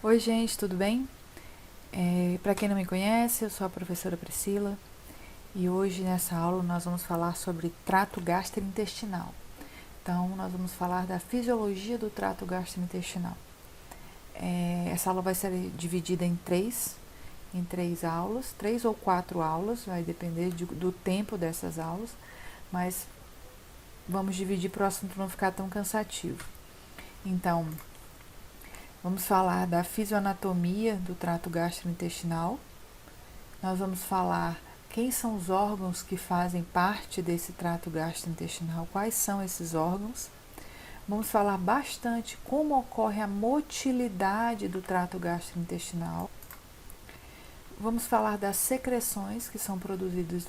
Oi, gente, tudo bem? Para quem não me conhece, eu sou a professora Priscila e hoje nessa aula nós vamos falar sobre trato gastrointestinal. Então, nós vamos falar da fisiologia do trato gastrointestinal. Essa aula vai ser dividida em três aulas, 3 ou 4 aulas, vai depender do tempo dessas aulas, mas vamos dividir para o assunto não ficar tão cansativo. Então, vamos falar da fisioanatomia do trato gastrointestinal. Nós vamos falar quem são os órgãos que fazem parte desse trato gastrointestinal, quais são esses órgãos. Vamos falar bastante como ocorre a motilidade do trato gastrointestinal. Vamos falar das secreções que são produzidas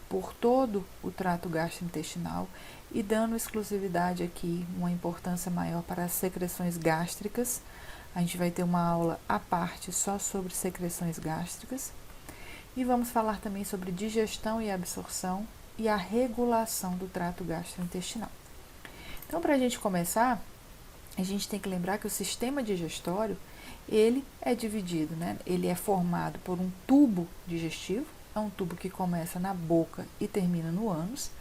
por todo o trato gastrointestinal e dando exclusividade aqui, uma importância maior para as secreções gástricas. A gente vai ter uma aula à parte só sobre secreções gástricas. E vamos falar também sobre digestão e absorção e a regulação do trato gastrointestinal. Então, para a gente começar, a gente tem que lembrar que o sistema digestório, ele é dividido, né? Ele é formado por um tubo digestivo, é um tubo que começa na boca e termina no ânus,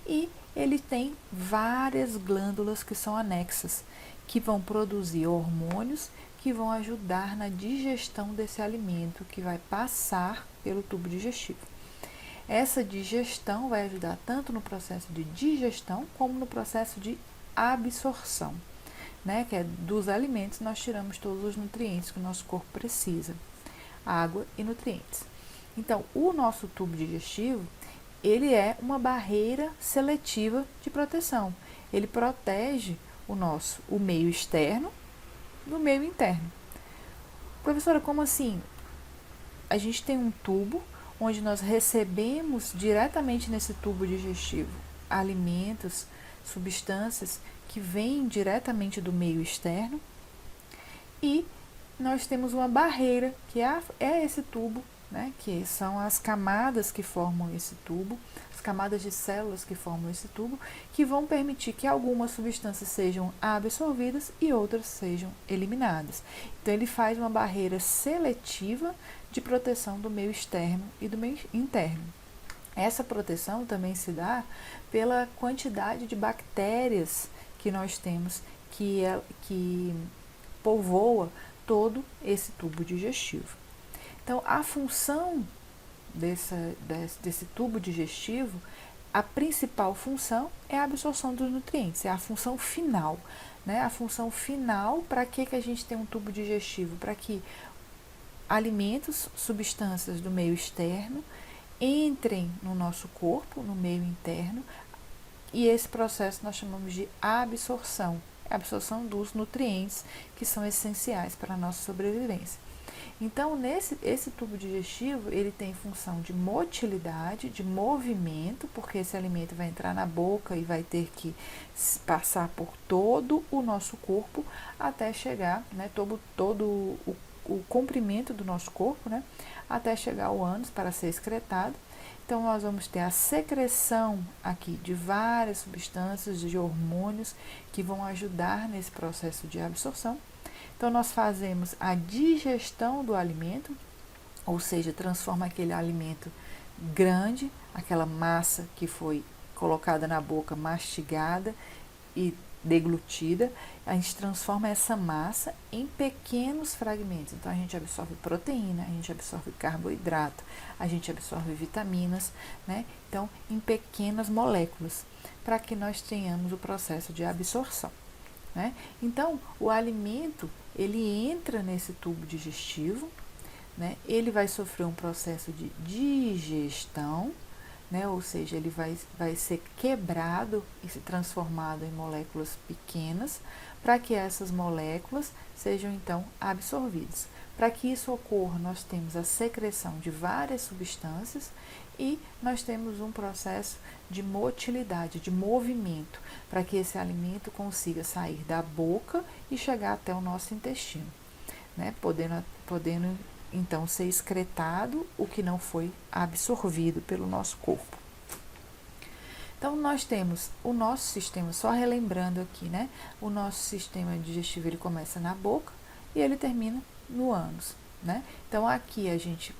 e ele tem várias glândulas que são anexas, que vão produzir hormônios que vão ajudar na digestão desse alimento que vai passar pelo tubo digestivo. Essa digestão vai ajudar tanto no processo de digestão como no processo de absorção, né? Que é dos alimentos nós tiramos todos os nutrientes que o nosso corpo precisa, água e nutrientes. Então, o nosso tubo digestivo, ele é uma barreira seletiva de proteção. Ele protege o meio externo do meio interno. Professora, como assim? A gente tem um tubo onde nós recebemos diretamente nesse tubo digestivo alimentos, substâncias que vêm diretamente do meio externo, e nós temos uma barreira que é esse tubo, né, que são as camadas que formam esse tubo, as camadas de células que formam esse tubo, que vão permitir que algumas substâncias sejam absorvidas e outras sejam eliminadas. Então, ele faz uma barreira seletiva de proteção do meio externo e do meio interno. Essa proteção também se dá pela quantidade de bactérias que nós temos que povoa todo esse tubo digestivo. Então, a função desse tubo digestivo, a principal função é a absorção dos nutrientes, é a função final. Né? A função final, para que a gente tem um tubo digestivo? Para que alimentos, substâncias do meio externo, entrem no nosso corpo, no meio interno, e esse processo nós chamamos de absorção, a absorção dos nutrientes que são essenciais para a nossa sobrevivência. Então, esse tubo digestivo, ele tem função de motilidade, de movimento, porque esse alimento vai entrar na boca e vai ter que passar por todo o nosso corpo até chegar, né, todo o comprimento do nosso corpo, né, até chegar ao ânus para ser excretado. Então, nós vamos ter a secreção aqui de várias substâncias, de hormônios que vão ajudar nesse processo de absorção. Então, nós fazemos a digestão do alimento, ou seja, transforma aquele alimento grande, aquela massa que foi colocada na boca, mastigada e deglutida, a gente transforma essa massa em pequenos fragmentos. Então, a gente absorve proteína, a gente absorve carboidrato, a gente absorve vitaminas, né? Então, em pequenas moléculas, para que nós tenhamos o processo de absorção. Né? Então, o alimento, ele entra nesse tubo digestivo, né? Ele vai sofrer um processo de digestão, né? Ou seja, ele vai ser quebrado e se transformado em moléculas pequenas, para que essas moléculas sejam então absorvidas. Para que isso ocorra, nós temos a secreção de várias substâncias e nós temos um processo de motilidade, de movimento, para que esse alimento consiga sair da boca e chegar até o nosso intestino, né? Podendo então ser excretado o que não foi absorvido pelo nosso corpo. Então, nós temos o nosso sistema, só relembrando aqui, né? O nosso sistema digestivo, ele começa na boca e ele termina no ânus, né? Então aqui a gente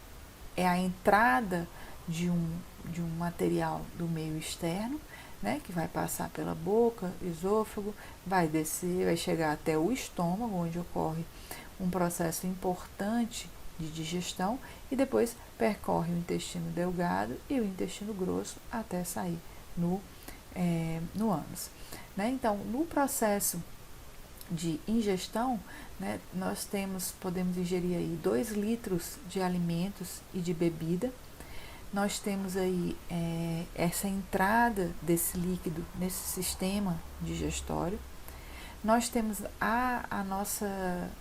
é a entrada de um material do meio externo, né, que vai passar pela boca, esôfago, vai descer, vai chegar até o estômago, onde ocorre um processo importante de digestão, e depois percorre o intestino delgado e o intestino grosso até sair no ânus. Né? Então, no processo de ingestão, né, nós podemos ingerir aí 2 litros de alimentos e de bebida. Nós temos aí essa entrada desse líquido nesse sistema digestório. Nós temos a nossa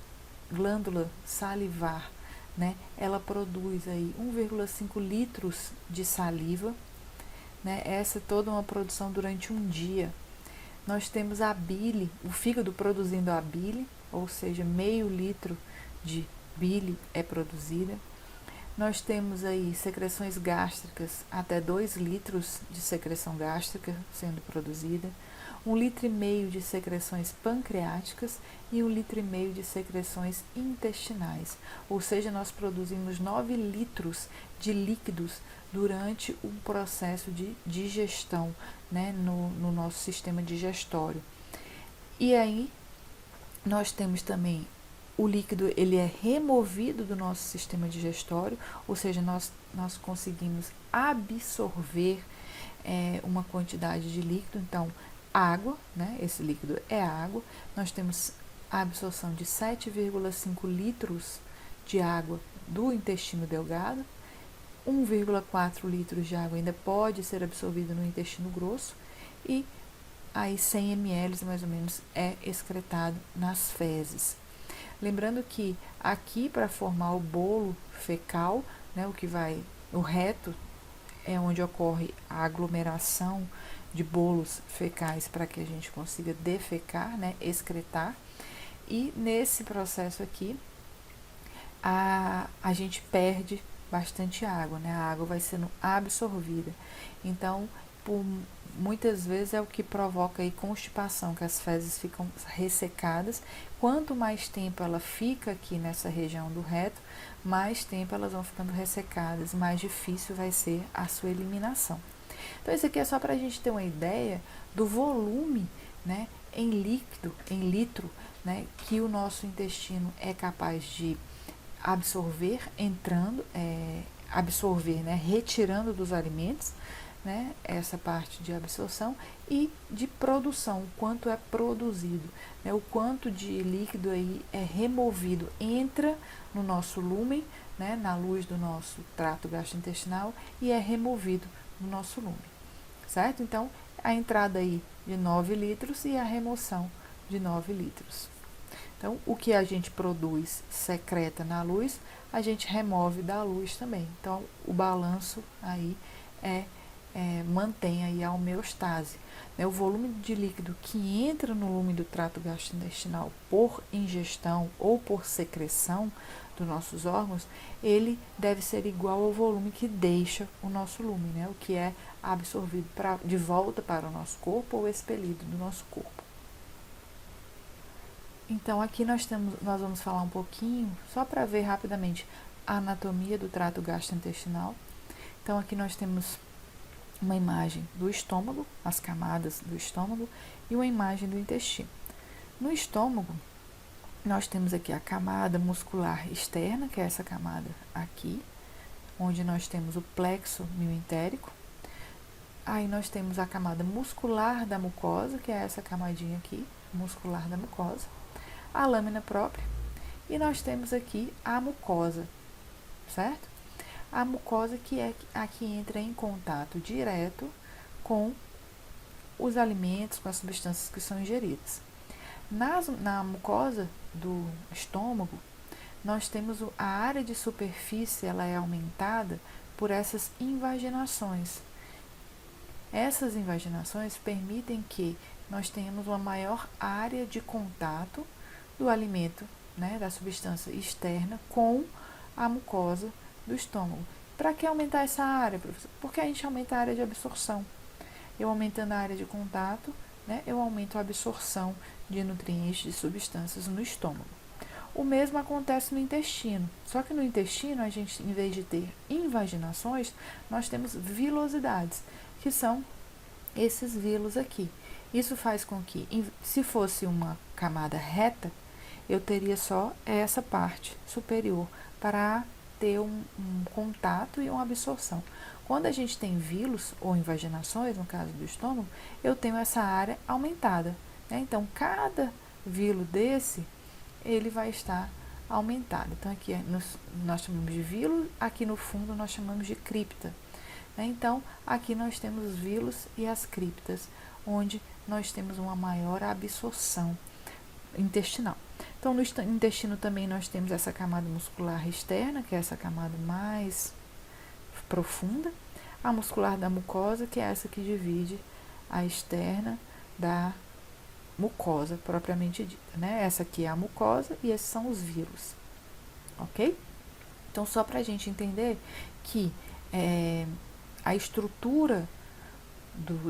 glândula salivar, né? Ela produz aí 1,5 litros de saliva, né? Essa é toda uma produção durante um dia. Nós temos a bile, o fígado produzindo a bile, ou seja, meio litro de bile é produzida. Nós temos aí secreções gástricas, até 2 litros de secreção gástrica sendo produzida, 1,5 litro de secreções pancreáticas e 1,5 litro de secreções intestinais. Ou seja, nós produzimos 9 litros de líquidos durante o processo de digestão, né, no nosso sistema digestório. E aí, nós temos também o líquido, ele é removido do nosso sistema digestório, ou seja, nós conseguimos absorver uma quantidade de líquido. Então, água, né? Esse líquido é água. Nós temos a absorção de 7,5 litros de água do intestino delgado, 1,4 litros de água ainda pode ser absorvido no intestino grosso, e aí 100 ml mais ou menos é excretado nas fezes. Lembrando que aqui, para formar o bolo fecal, né, o reto é onde ocorre a aglomeração de bolos fecais para que a gente consiga defecar, né, excretar. E nesse processo aqui, a gente perde bastante água, né? A água vai sendo absorvida. Então, muitas vezes é o que provoca aí constipação, que as fezes ficam ressecadas. Quanto mais tempo ela fica aqui nessa região do reto, mais tempo elas vão ficando ressecadas, mais difícil vai ser a sua eliminação. Então, isso aqui é só para a gente ter uma ideia do volume, né, em líquido, em litro, né, que o nosso intestino é capaz de absorver, né, retirando dos alimentos, né, essa parte de absorção, e de produção, o quanto é produzido, né, o quanto de líquido aí é removido, entra no nosso lúmen, né, na luz do nosso trato gastrointestinal, e é removido no nosso lúmen, certo? Então, a entrada aí de 9 litros e a remoção de 9 litros. Então, o que a gente produz, secreta na luz, a gente remove da luz também. Então, o balanço aí mantém aí a homeostase. Né? O volume de líquido que entra no lume do trato gastrointestinal por ingestão ou por secreção dos nossos órgãos, ele deve ser igual ao volume que deixa o nosso lume, né? O que é absorvido de volta para o nosso corpo ou expelido do nosso corpo. Então, aqui nós vamos falar um pouquinho, só para ver rapidamente, a anatomia do trato gastrointestinal. Então, aqui nós temos uma imagem do estômago, as camadas do estômago, e uma imagem do intestino. No estômago, nós temos aqui a camada muscular externa, que é essa camada aqui, onde nós temos o plexo mioentérico. Aí nós temos a camada muscular da mucosa, que é essa camadinha aqui, muscular da mucosa, a lâmina própria, e nós temos aqui a mucosa, certo? A mucosa que é a que entra em contato direto com os alimentos, com as substâncias que são ingeridas. Na mucosa do estômago, nós temos a área de superfície, ela é aumentada por essas invaginações. Essas invaginações permitem que nós tenhamos uma maior área de contato do alimento, né, da substância externa com a mucosa do estômago. Para que aumentar essa área, professor? Porque a gente aumenta a área de absorção. Eu aumentando a área de contato, né, eu aumento a absorção de nutrientes, de substâncias no estômago. O mesmo acontece no intestino, só que no intestino, a gente, em vez de ter invaginações, nós temos vilosidades, que são esses vilos aqui. Isso faz com que, se fosse uma camada reta, eu teria só essa parte superior para ter um contato e uma absorção. Quando a gente tem vilos ou invaginações, no caso do estômago, eu tenho essa área aumentada, né? Então, cada vilo desse, ele vai estar aumentado. Então, aqui nós chamamos de vilo, aqui no fundo nós chamamos de cripta. Então, aqui nós temos os vilos e as criptas, onde nós temos uma maior absorção intestinal. Então, no intestino também nós temos essa camada muscular externa, que é essa camada mais profunda, a muscular da mucosa, que é essa que divide a externa da mucosa propriamente dita, né? Essa aqui é a mucosa e esses são os vírus, ok? Então, só para a gente entender que a estrutura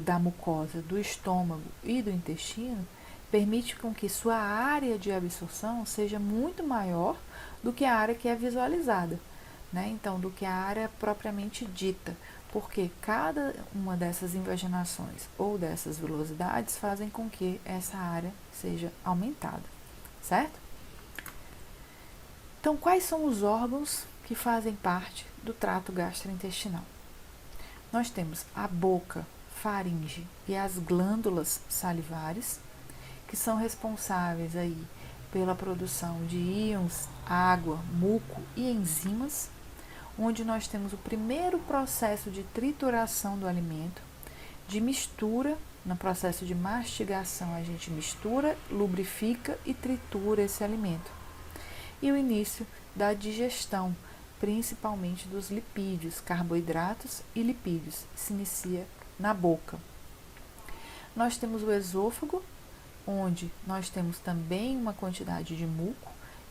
da mucosa, do estômago e do intestino permite com que sua área de absorção seja muito maior do que a área que é visualizada, né? Então, do que a área propriamente dita, porque cada uma dessas invaginações ou dessas velocidades fazem com que essa área seja aumentada, certo? Então, quais são os órgãos que fazem parte do trato gastrointestinal? Nós temos a boca, faringe e as glândulas salivares, que são responsáveis aí pela produção de íons, água, muco e enzimas, onde nós temos o primeiro processo de trituração do alimento, de mistura, no processo de mastigação a gente mistura, lubrifica e tritura esse alimento. E o início da digestão, principalmente dos lipídios, carboidratos e lipídios, se inicia na boca. Nós temos o esôfago, onde nós temos também uma quantidade de muco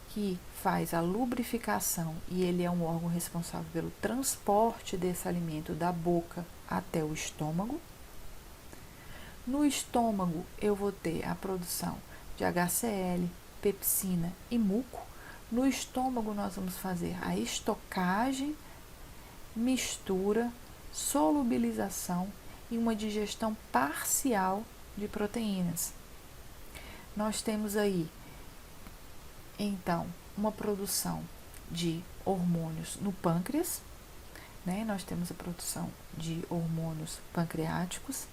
que faz a lubrificação e ele é um órgão responsável pelo transporte desse alimento da boca até o estômago. No estômago eu vou ter a produção de HCl, pepsina e muco. No estômago nós vamos fazer a estocagem, mistura, solubilização e uma digestão parcial de proteínas. Nós temos aí, então, uma produção de hormônios no pâncreas, né? Nós temos a produção de hormônios pancreáticos.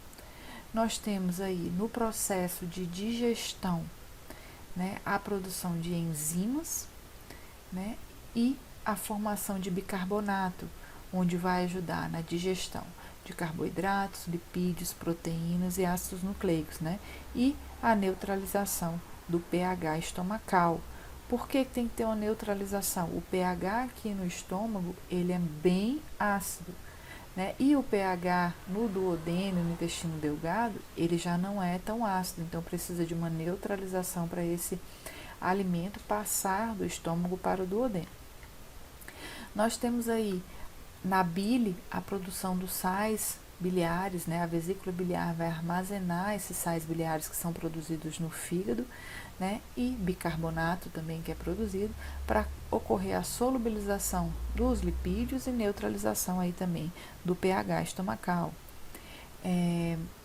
Nós temos aí no processo de digestão, né, a produção de enzimas, né, e a formação de bicarbonato, onde vai ajudar na digestão de carboidratos, lipídios, proteínas e ácidos nucleicos, né, e a neutralização do pH estomacal. Por que tem que ter uma neutralização? O pH aqui no estômago, ele é bem ácido, né? E o pH no duodênio, no intestino delgado, ele já não é tão ácido, então precisa de uma neutralização para esse alimento passar do estômago para o duodênio. Nós temos aí na bile a produção dos sais biliares, né? A vesícula biliar vai armazenar esses sais biliares que são produzidos no fígado, né? E bicarbonato também que é produzido para ocorrer a solubilização dos lipídios e neutralização aí também do pH estomacal.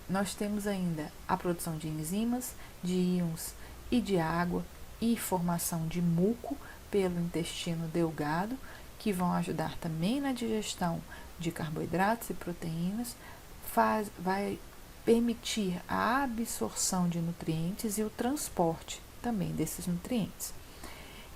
Nós temos ainda a produção de enzimas, de íons e de água e formação de muco pelo intestino delgado, que vão ajudar também na digestão de carboidratos e proteínas, vai permitir a absorção de nutrientes e o transporte também desses nutrientes.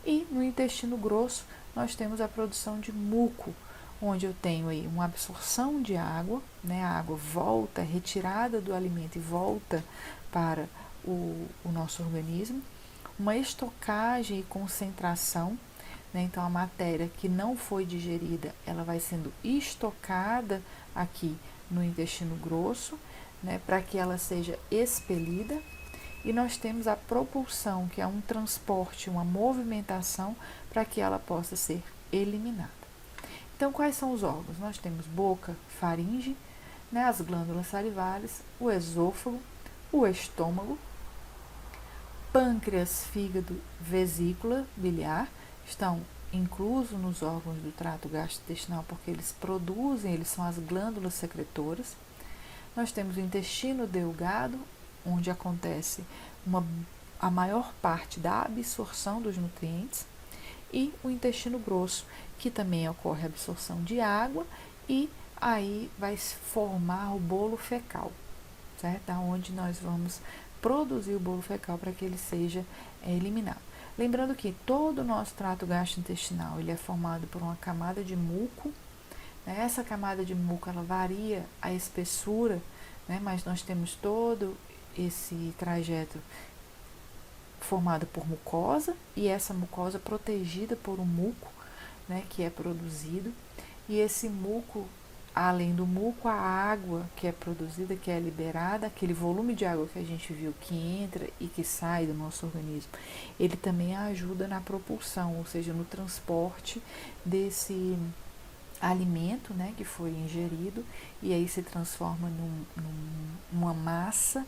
E no intestino grosso, nós temos a produção de muco, onde eu tenho aí uma absorção de água, né? A água volta, é retirada do alimento e volta para o nosso organismo, uma estocagem e concentração, né? Então a matéria que não foi digerida, ela vai sendo estocada aqui no intestino grosso, né? Para que ela seja expelida. E nós temos a propulsão, que é um transporte, uma movimentação para que ela possa ser eliminada. Então, quais são os órgãos? Nós temos boca, faringe, né, as glândulas salivares, o esôfago, o estômago, Pâncreas, fígado, vesícula biliar estão inclusos nos órgãos do trato gastrointestinal porque eles produzem, eles são as glândulas secretoras. Nós temos o intestino delgado, onde acontece a maior parte da absorção dos nutrientes, e o intestino grosso, que também ocorre a absorção de água, e aí vai se formar o bolo fecal, certo? Onde nós vamos produzir o bolo fecal para que ele seja eliminado. Lembrando que todo o nosso trato gastrointestinal ele é formado por uma camada de muco, né? Essa camada de muco ela varia a espessura, né? Mas nós temos todo esse trajeto formado por mucosa, e essa mucosa protegida por um muco, né, que é produzido, e esse muco, além do muco, a água que é produzida, que é liberada, aquele volume de água que a gente viu que entra e que sai do nosso organismo, ele também ajuda na propulsão, ou seja, no transporte desse alimento, né, que foi ingerido, e aí se transforma numa massa,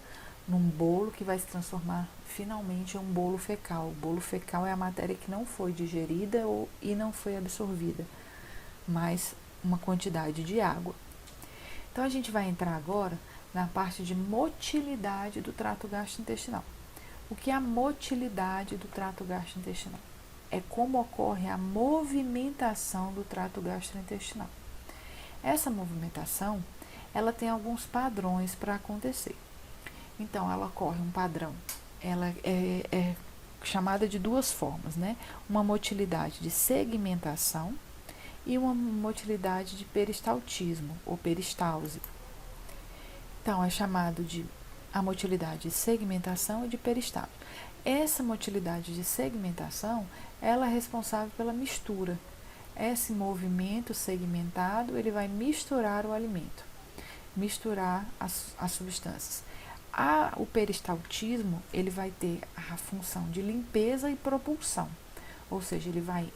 num bolo que vai se transformar finalmente em um bolo fecal. O bolo fecal é a matéria que não foi digerida e não foi absorvida, mas uma quantidade de água. Então a gente vai entrar agora na parte de motilidade do trato gastrointestinal. O que é a motilidade do trato gastrointestinal? É como ocorre a movimentação do trato gastrointestinal. Essa movimentação, ela tem alguns padrões para acontecer. Então, ela ocorre um padrão, ela é chamada de duas formas, né? Uma motilidade de segmentação e uma motilidade de peristaltismo ou peristalse. Então, é chamado de a motilidade de segmentação e de peristalse. Essa motilidade de segmentação, ela é responsável pela mistura. Esse movimento segmentado, ele vai misturar o alimento, misturar as substâncias. O peristaltismo, ele vai ter a função de limpeza e propulsão, ou seja, ele vai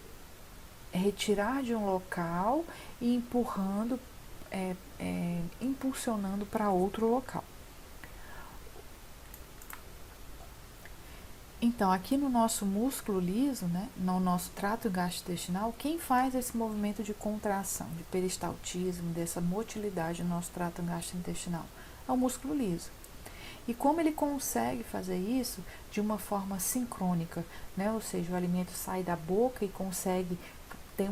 retirar de um local e empurrando, impulsionando para outro local. Então, aqui no nosso músculo liso, né, no nosso trato gastrointestinal, quem faz esse movimento de contração, de peristaltismo, dessa motilidade no nosso trato gastrointestinal? É o músculo liso. E como ele consegue fazer isso de uma forma sincrônica, né? Ou seja, o alimento sai da boca e consegue ter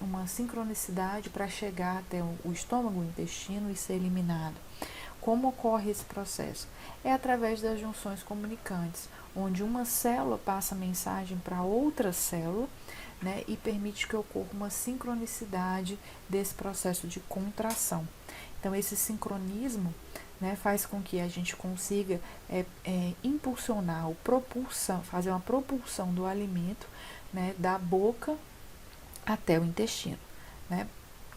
uma sincronicidade para chegar até o estômago, o intestino e ser eliminado. Como ocorre esse processo? É através das junções comunicantes, onde uma célula passa a mensagem para outra célula, né, e permite que ocorra uma sincronicidade desse processo de contração. Então, esse sincronismo, né, faz com que a gente consiga impulsionar, fazer uma propulsão do alimento, né, da boca até o intestino, né?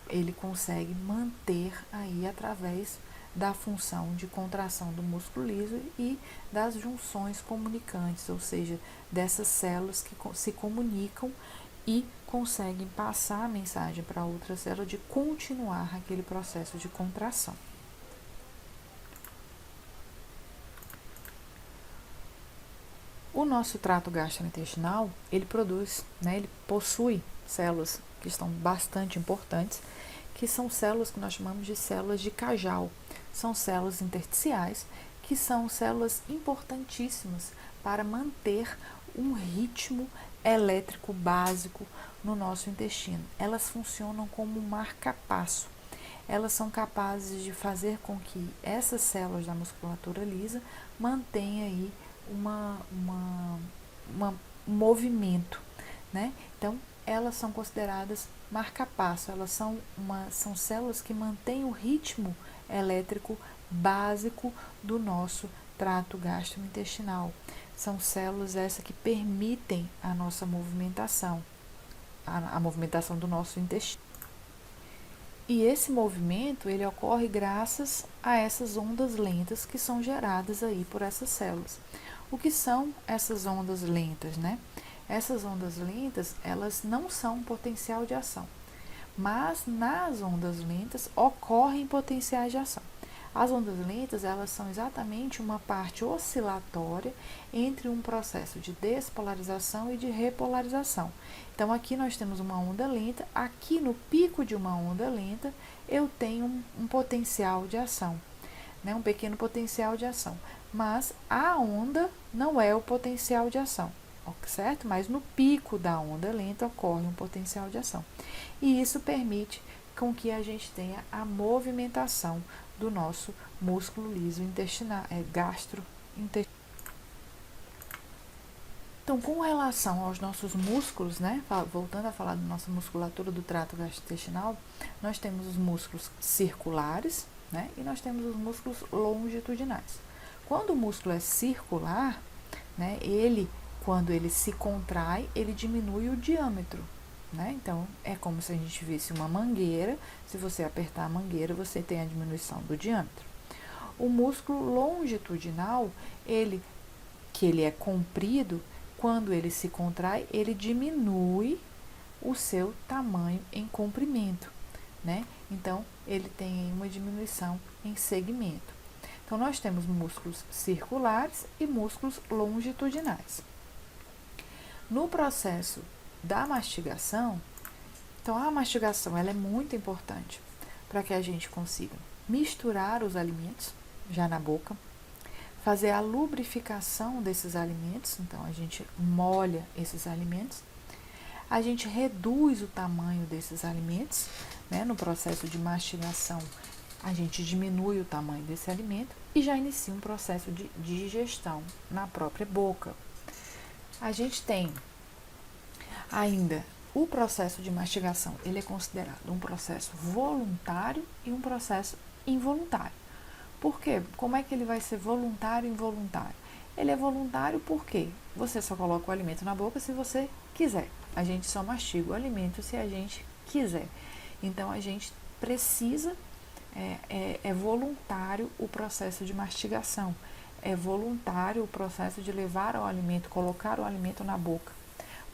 Ele consegue manter aí através da função de contração do músculo liso e das junções comunicantes, ou seja, dessas células que se comunicam e conseguem passar a mensagem para outra célula de continuar aquele processo de contração. O nosso trato gastrointestinal, ele produz, né, ele possui células que estão bastante importantes, que são células que nós chamamos de células de Cajal. São células intersticiais, que são células importantíssimas para manter um ritmo elétrico básico no nosso intestino. Elas funcionam como um marca-passo. Elas são capazes de fazer com que essas células da musculatura lisa mantenham aí um movimento, né? Então, elas são consideradas marca-passo, elas são células que mantêm o ritmo elétrico básico do nosso trato gastrointestinal. São células essas que permitem a nossa movimentação, a movimentação do nosso intestino. E esse movimento, ele ocorre graças a essas ondas lentas que são geradas aí por essas células. O que são essas ondas lentas, né? Essas ondas lentas, elas não são potencial de ação, mas nas ondas lentas ocorrem potenciais de ação. As ondas lentas, elas são exatamente uma parte oscilatória entre um processo de despolarização e de repolarização. Então, aqui nós temos uma onda lenta, aqui no pico de uma onda lenta, eu tenho um potencial de ação, né? Um pequeno potencial de ação. Mas a onda não é o potencial de ação, certo? Mas no pico da onda lenta ocorre um potencial de ação. E isso permite com que a gente tenha a movimentação do nosso músculo liso intestinal, gastrointestinal. Então, com relação aos nossos músculos, né, voltando a falar da nossa musculatura do trato gastrointestinal, nós temos os músculos circulares, né, e nós temos os músculos longitudinais. Quando o músculo é circular, né, quando ele se contrai, ele diminui o diâmetro, né? Então, é como se a gente visse uma mangueira. Se você apertar a mangueira, você tem a diminuição do diâmetro. O músculo longitudinal, que ele é comprido, quando ele se contrai, ele diminui o seu tamanho em comprimento, né? Então, ele tem uma diminuição em segmento. Então, nós temos músculos circulares e músculos longitudinais. No processo da mastigação, então a mastigação ela é muito importante para que a gente consiga misturar os alimentos já na boca, fazer a lubrificação desses alimentos, então a gente molha esses alimentos, a gente reduz o tamanho desses alimentos, né? No processo de mastigação, a gente diminui o tamanho desse alimento e já inicia um processo de digestão na própria boca. A gente tem ainda o processo de mastigação, ele é considerado um processo voluntário e um processo involuntário. Por quê? Como é que ele vai ser voluntário e involuntário? Ele é voluntário porque você só coloca o alimento na boca se você quiser. A gente só mastiga o alimento se a gente quiser. Então, a gente precisa, é voluntário o processo de mastigação. É voluntário o processo de levar o alimento, colocar o alimento na boca.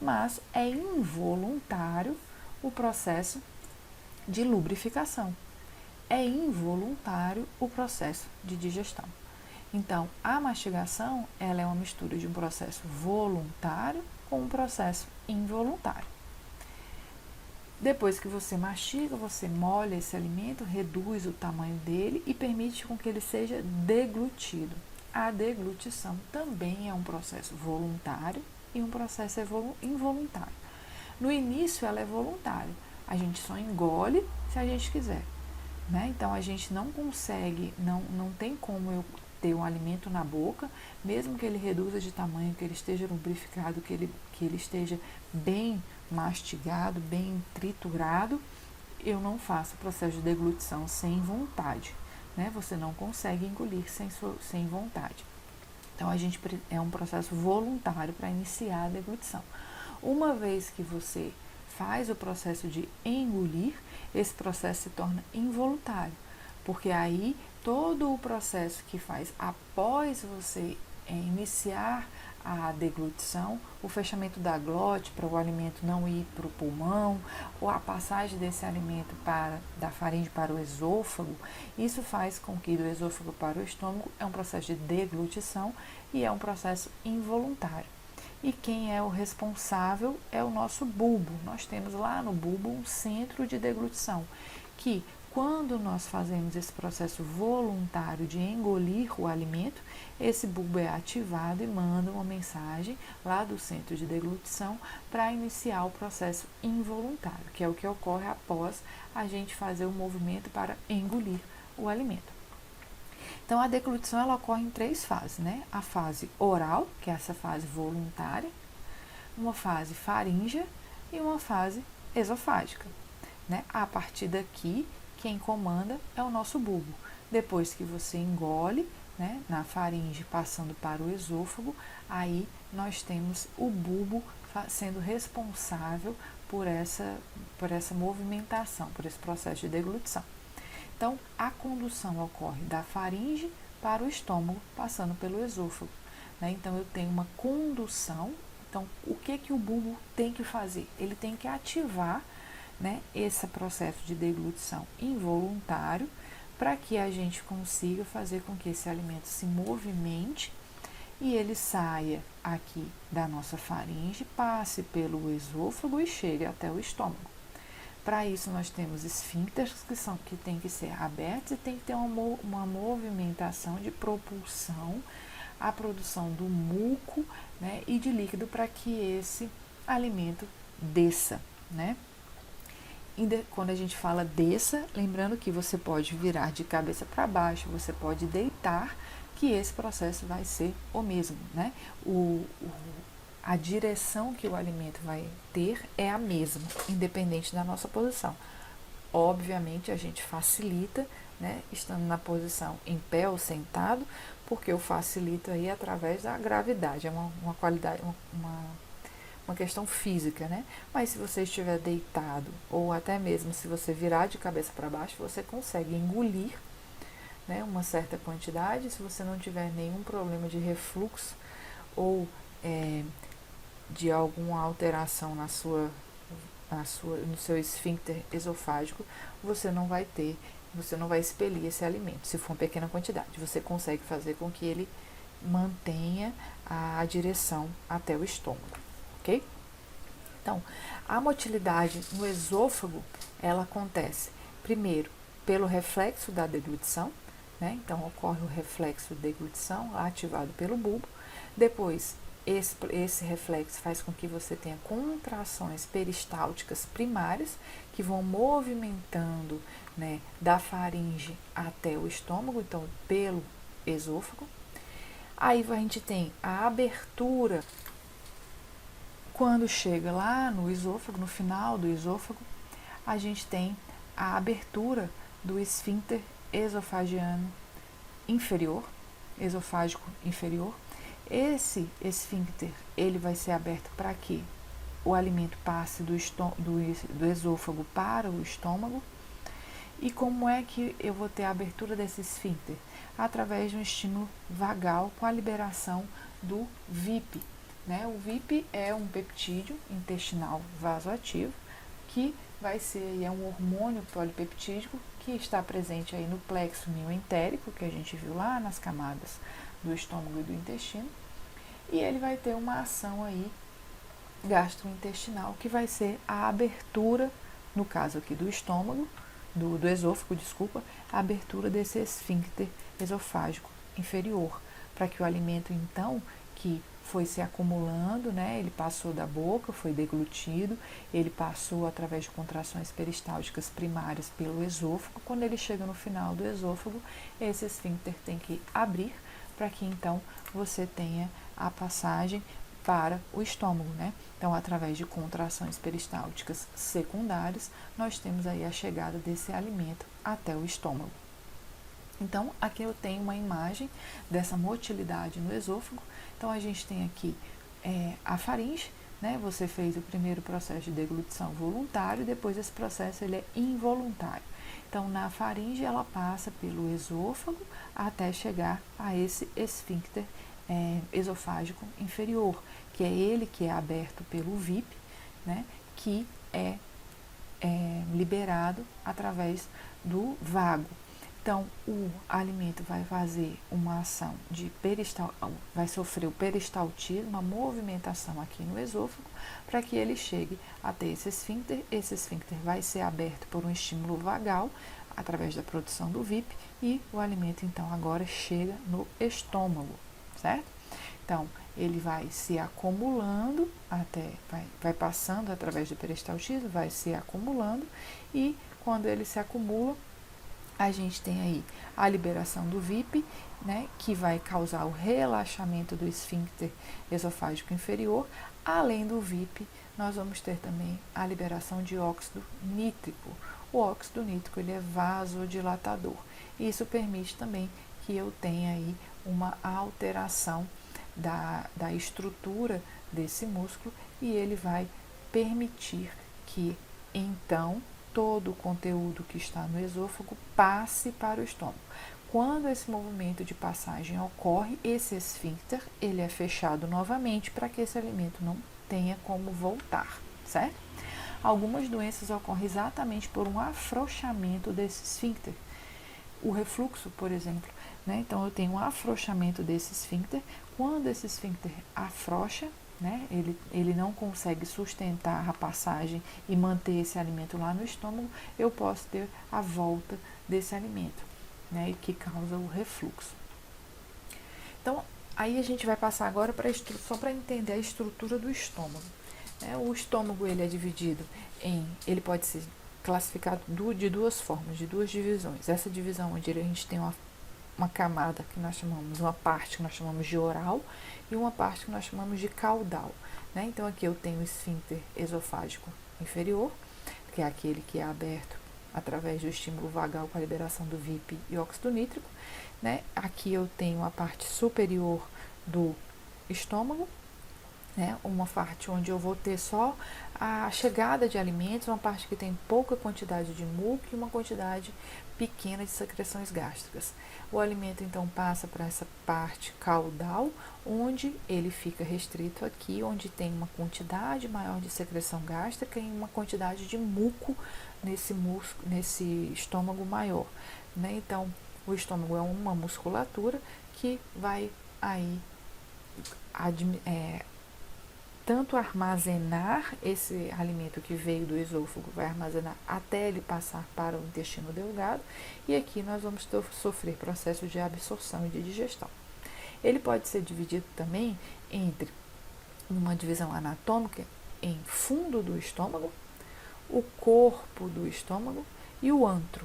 Mas é involuntário o processo de lubrificação. É involuntário o processo de digestão. Então, a mastigação, ela é uma mistura de um processo voluntário com um processo involuntário. Depois que você mastiga, você molha esse alimento, reduz o tamanho dele e permite com que ele seja deglutido. A deglutição também é um processo voluntário e um processo involuntário. No início, ela é voluntária. A gente só engole se a gente quiser, né? Então, a gente não consegue, não tem como eu ter um alimento na boca, mesmo que ele reduza de tamanho, que ele esteja lubrificado, que ele esteja bem mastigado, bem triturado, eu não faço o processo de deglutição sem vontade, né? Você não consegue engolir sem vontade. Então, é um processo voluntário para iniciar a deglutição. Uma vez que você faz o processo de engolir, esse processo se torna involuntário, porque aí todo o processo que faz após você iniciar a deglutição, o fechamento da glote para o alimento não ir para o pulmão, ou a passagem desse alimento da faringe para o esôfago, isso faz com que do esôfago para o estômago é um processo de deglutição e é um processo involuntário. E quem é o responsável é o nosso bulbo. Nós temos lá no bulbo um centro de deglutição, que quando nós fazemos esse processo voluntário de engolir o alimento, esse bulbo é ativado e manda uma mensagem lá do centro de deglutição para iniciar o processo involuntário, que é o que ocorre após a gente fazer o movimento para engolir o alimento. Então, a deglutição ela ocorre em 3 fases, né? A fase oral, que é essa fase voluntária, uma fase faríngea e uma fase esofágica, né? A partir daqui, quem comanda é o nosso bulbo. Depois que você engole, né, na faringe passando para o esôfago, aí nós temos o bulbo sendo responsável por essa movimentação, por esse processo de deglutição. Então, a condução ocorre da faringe para o estômago, passando pelo esôfago, né? Então, eu tenho uma condução. Então, o que o bulbo tem que fazer? Ele tem que ativar, né, esse processo de deglutição involuntário para que a gente consiga fazer com que esse alimento se movimente e ele saia aqui da nossa faringe, passe pelo esôfago e chegue até o estômago. Para isso nós temos esfíncteres que tem que ser abertos e tem que ter uma movimentação de propulsão, a produção do muco, né, e de líquido para que esse alimento desça, né? Quando a gente fala desça, lembrando que você pode virar de cabeça para baixo, você pode deitar, que esse processo vai ser o mesmo, né? A direção que o alimento vai ter é a mesma, independente da nossa posição. Obviamente a gente facilita, né, estando na posição em pé ou sentado, porque eu facilito aí através da gravidade, é uma qualidade, uma questão física, né? Mas se você estiver deitado, ou até mesmo se você virar de cabeça para baixo, você consegue engolir, né, uma certa quantidade. Se você não tiver nenhum problema de refluxo ou de alguma alteração no seu esfíncter esofágico, você não vai expelir esse alimento. Se for uma pequena quantidade, você consegue fazer com que ele mantenha a direção até o estômago, ok? Então, a motilidade no esôfago, ela acontece primeiro pelo reflexo da deglutição, né? Então ocorre o reflexo de deglutição ativado pelo bulbo. Depois, esse reflexo faz com que você tenha contrações peristálticas primárias que vão movimentando, né, da faringe até o estômago, então pelo esôfago. Aí a gente tem a abertura quando chega lá no esôfago, no final do esôfago, a gente tem a abertura do esfíncter esofagiano inferior, esofágico inferior. Esse esfíncter, ele vai ser aberto para que o alimento passe do esôfago para o estômago. E como é que eu vou ter a abertura desse esfíncter? Através de um estímulo vagal com a liberação do VIP. Né? O VIP é um peptídeo intestinal vasoativo que é um hormônio polipeptídico que está presente aí no plexo mioentérico, que a gente viu lá nas camadas do estômago e do intestino, e ele vai ter uma ação aí gastrointestinal, que vai ser a abertura, no caso aqui do estômago, do esôfago, desculpa, a abertura desse esfíncter esofágico inferior, para que o alimento, então, que foi se acumulando, né, ele passou da boca, foi deglutido, ele passou através de contrações peristálticas primárias pelo esôfago. Quando ele chega no final do esôfago, esse esfíncter tem que abrir para que então você tenha a passagem para o estômago, né? Então, através de contrações peristálticas secundárias, nós temos aí a chegada desse alimento até o estômago. Então, aqui eu tenho uma imagem dessa motilidade no esôfago. Então, a gente tem aqui a faringe, né? Você fez o primeiro processo de deglutição voluntário, depois esse processo ele é involuntário. Então, na faringe, ela passa pelo esôfago até chegar a esse esfíncter esofágico inferior, que é ele que é aberto pelo VIP, né? Que é liberado através do vago. Então, o alimento vai fazer uma ação vai sofrer o peristaltismo, uma movimentação aqui no esôfago, para que ele chegue até esse esfíncter. Esse esfíncter vai ser aberto por um estímulo vagal, através da produção do VIP, e o alimento, então, agora chega no estômago, certo? Então, ele vai se acumulando, vai passando através do peristaltismo, vai se acumulando, e quando ele se acumula, a gente tem aí a liberação do VIP, né, que vai causar o relaxamento do esfíncter esofágico inferior. Além do VIP, nós vamos ter também a liberação de óxido nítrico. O óxido nítrico ele é vasodilatador. Isso permite também que eu tenha aí uma alteração da estrutura desse músculo, e ele vai permitir que, então, todo o conteúdo que está no esôfago passe para o estômago. Quando esse movimento de passagem ocorre, esse esfíncter ele é fechado novamente para que esse alimento não tenha como voltar, certo? Algumas doenças ocorrem exatamente por um afrouxamento desse esfíncter. o refluxo, por exemplo, né? Então eu tenho um afrouxamento desse esfíncter. Quando esse esfíncter afrouxa, né, ele não consegue sustentar a passagem e manter esse alimento lá no estômago, eu posso ter a volta desse alimento, né, que causa o refluxo. Então, aí a gente vai passar agora só para entender a estrutura do estômago. Né? O estômago ele é dividido ele pode ser classificado de duas formas, de duas divisões. Essa divisão onde a gente tem uma camada que nós chamamos, uma parte que nós chamamos de oral e uma parte que nós chamamos de caudal. Né? Então aqui eu tenho o esfíncter esofágico inferior, que é aquele que é aberto através do estímulo vagal com a liberação do VIP e óxido nítrico. Né? Aqui eu tenho a parte superior do estômago, né? Uma parte onde eu vou ter só a chegada de alimentos, uma parte que tem pouca quantidade de muco e uma quantidade pequena de secreções gástricas. O alimento então passa para essa parte caudal, onde ele fica restrito aqui, onde tem uma quantidade maior de secreção gástrica e uma quantidade de muco nesse estômago maior. Né? Então, o estômago é uma musculatura que vai aí tanto armazenar esse alimento que veio do esôfago, vai armazenar até ele passar para o intestino delgado, e aqui nós vamos sofrer processo de absorção e de digestão. Ele pode ser dividido também entre uma divisão anatômica em fundo do estômago, o corpo do estômago e o antro.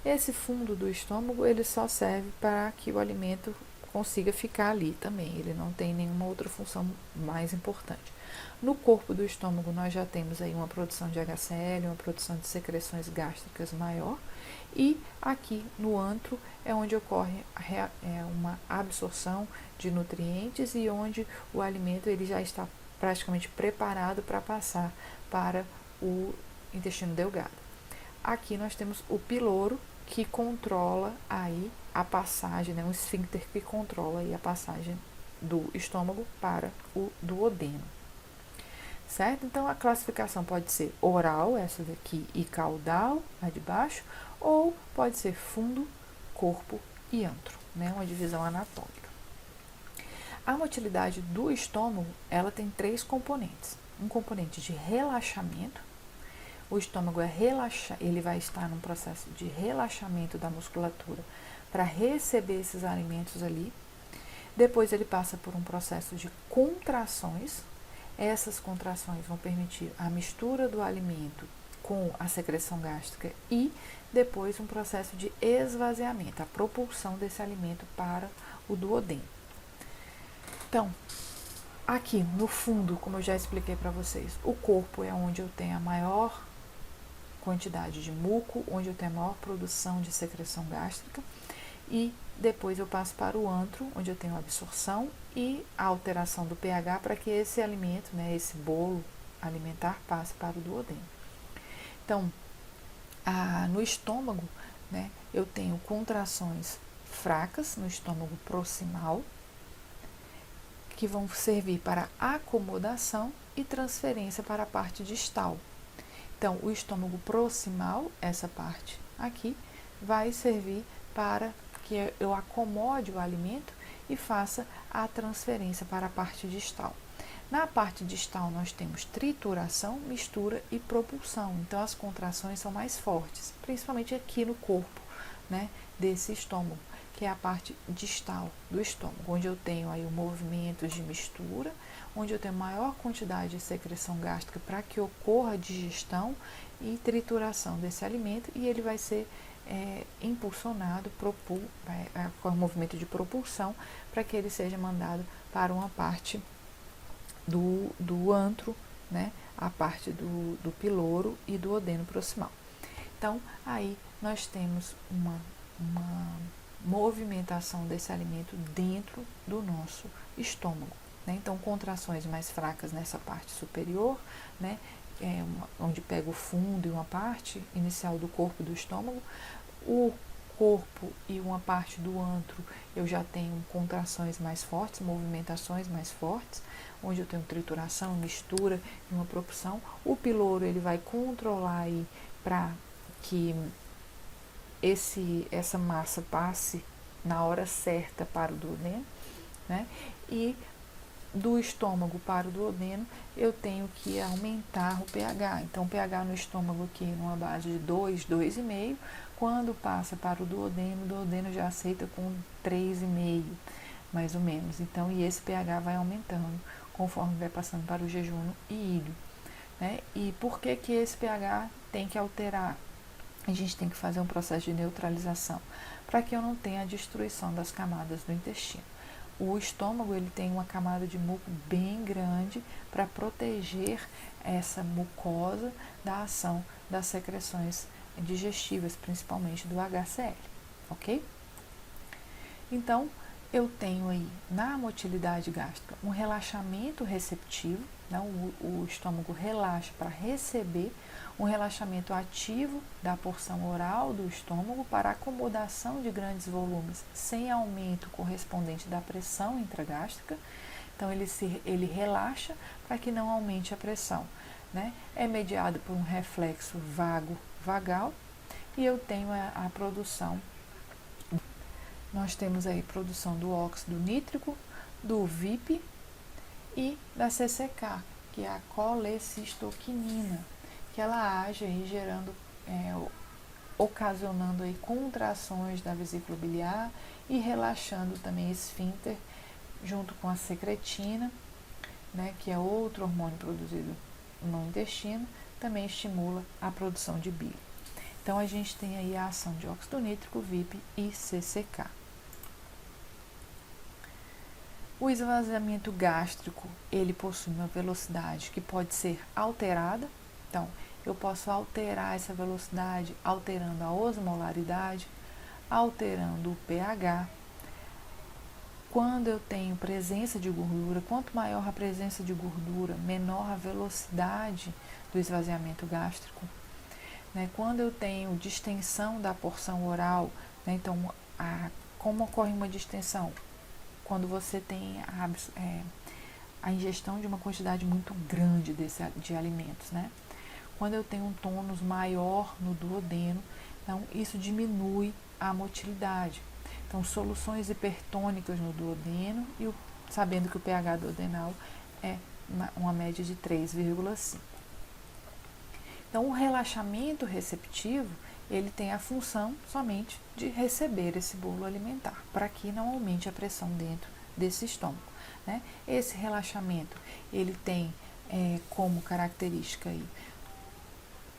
Esse fundo do estômago ele só serve para que o alimento consiga ficar ali também, ele não tem nenhuma outra função mais importante. No corpo do estômago nós já temos aí uma produção de HCl, uma produção de secreções gástricas maior, e aqui no antro é onde ocorre uma absorção de nutrientes e onde o alimento ele já está praticamente preparado para passar para o intestino delgado. Aqui nós temos o piloro, que controla aí a passagem, né, um esfíncter que controla aí a passagem do estômago para o duodeno. Certo? Então a classificação pode ser oral, essa daqui, e caudal, a de baixo, ou pode ser fundo, corpo e antro, né, uma divisão anatômica. A motilidade do estômago, ela tem três componentes. Um componente de relaxamento. O estômago ele vai estar num processo de relaxamento da musculatura para receber esses alimentos ali. Depois ele passa por um processo de contrações. Essas contrações vão permitir a mistura do alimento com a secreção gástrica e depois um processo de esvaziamento, a propulsão desse alimento para o duodeno. Então, aqui no fundo, como eu já expliquei para vocês, o corpo é onde eu tenho a maior quantidade de muco, onde eu tenho a maior produção de secreção gástrica, e depois eu passo para o antro, onde eu tenho a absorção e a alteração do pH para que esse alimento, né, esse bolo alimentar, passe para o duodeno. Então, no estômago, né, eu tenho contrações fracas no estômago proximal, que vão servir para acomodação e transferência para a parte distal. Então, o estômago proximal, essa parte aqui, vai servir para que eu acomode o alimento e faça a transferência para a parte distal. Na parte distal, nós temos trituração, mistura e propulsão. Então, as contrações são mais fortes, principalmente aqui no corpo, né, desse estômago, que é a parte distal do estômago, onde eu tenho aí o movimento de mistura, onde eu tenho maior quantidade de secreção gástrica para que ocorra a digestão e trituração desse alimento, e ele vai ser impulsionado, com o movimento de propulsão, para que ele seja mandado para uma parte do antro, né, a parte do piloro e do duodeno proximal. Então, aí nós temos uma movimentação desse alimento dentro do nosso estômago. Né? Então, contrações mais fracas nessa parte superior, né? Onde pega o fundo e uma parte inicial do corpo do estômago. O corpo e uma parte do antro eu já tenho contrações mais fortes, movimentações mais fortes, onde eu tenho trituração, mistura e uma propulsão. O piloro ele vai controlar aí para que essa massa passe na hora certa para o duodeno, né? E do estômago para o duodeno, eu tenho que aumentar o pH. Então, o pH no estômago aqui numa base de 2, 2,5. Quando passa para o duodeno já aceita com 3,5, mais ou menos. Então, e esse pH vai aumentando conforme vai passando para o jejum e ilho, né? E por que que esse pH tem que alterar? A gente tem que fazer um processo de neutralização para que eu não tenha a destruição das camadas do intestino. O estômago ele tem uma camada de muco bem grande para proteger essa mucosa da ação das secreções digestivas, principalmente do HCl, ok? Então, eu tenho aí na motilidade gástrica um relaxamento receptivo, né? O estômago relaxa para receber, um relaxamento ativo da porção oral do estômago para acomodação de grandes volumes sem aumento correspondente da pressão intragástrica. Então ele relaxa para que não aumente a pressão, né? É mediado por um reflexo vagal e eu tenho a produção. Nós temos aí produção do óxido nítrico, do VIP e da CCK, que é a colecistoquinina, que ela age aí gerando, ocasionando aí contrações da vesícula biliar e relaxando também esfíncter, junto com a secretina, né, que é outro hormônio produzido no intestino, também estimula a produção de bile. Então, a gente tem aí a ação de óxido nítrico, VIP e CCK. O esvaziamento gástrico, ele possui uma velocidade que pode ser alterada. Então, eu posso alterar essa velocidade alterando a osmolaridade, alterando o pH. Quando eu tenho presença de gordura, quanto maior a presença de gordura, menor a velocidade do esvaziamento gástrico. Né? Quando eu tenho distensão da porção oral, né? Então, como ocorre uma distensão? Quando você tem a ingestão de uma quantidade muito grande de alimentos, né? Quando eu tenho um tônus maior no duodeno, então isso diminui a motilidade. Então, soluções hipertônicas no duodeno, sabendo que o pH duodenal é uma média de 3,5. Então, o relaxamento receptivo, ele tem a função somente de receber esse bolo alimentar, para que não aumente a pressão dentro desse estômago, né? Esse relaxamento, ele tem como característica aí,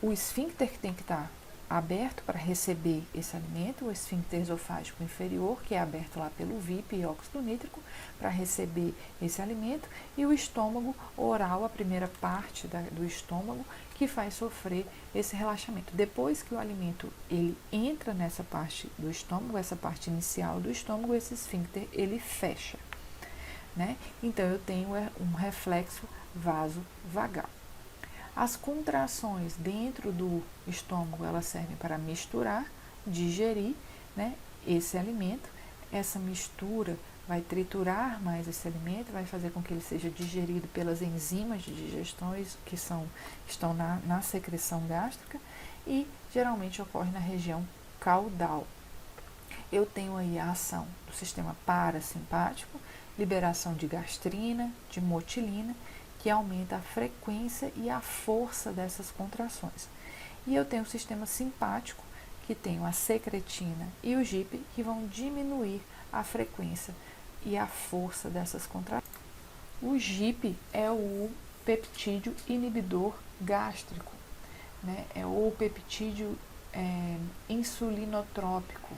o esfíncter que tem que estar aberto para receber esse alimento, o esfíncter esofágico inferior, que é aberto lá pelo VIP e óxido nítrico, para receber esse alimento, e o estômago oral, a primeira parte do estômago, que faz sofrer esse relaxamento. Depois que o alimento ele entra nessa parte do estômago, essa parte inicial do estômago, esse esfíncter ele fecha, né? Então eu tenho um reflexo vasovagal. As contrações dentro do estômago, elas servem para misturar, digerir, né, esse alimento. Essa mistura vai triturar mais esse alimento, vai fazer com que ele seja digerido pelas enzimas de digestão que estão na secreção gástrica e geralmente ocorre na região caudal. Eu tenho aí a ação do sistema parasimpático, liberação de gastrina, de motilina, que aumenta a frequência e a força dessas contrações. E eu tenho o sistema simpático, que tem a secretina e o GIP, que vão diminuir a frequência e a força dessas contrações. O GIP é o peptídeo inibidor gástrico, né? É o peptídeo insulinotrópico,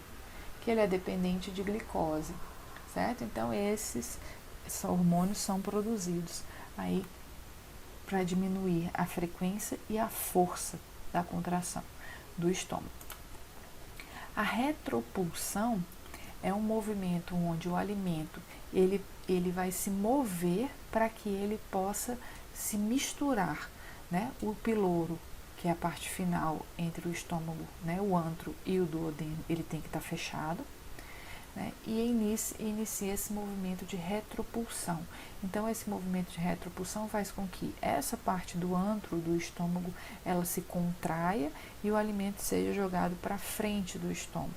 que ele é dependente de glicose, certo? Então, esses hormônios são produzidos aí para diminuir a frequência e a força da contração do estômago. A retropulsão é um movimento onde o alimento ele vai se mover para que ele possa se misturar, né? O piloro, que é a parte final entre o estômago, né? O antro e o duodeno, ele tem que estar fechado, né? E inicia esse movimento de retropulsão. Então, esse movimento de retropulsão faz com que essa parte do antro do estômago ela se contraia e o alimento seja jogado para frente do estômago.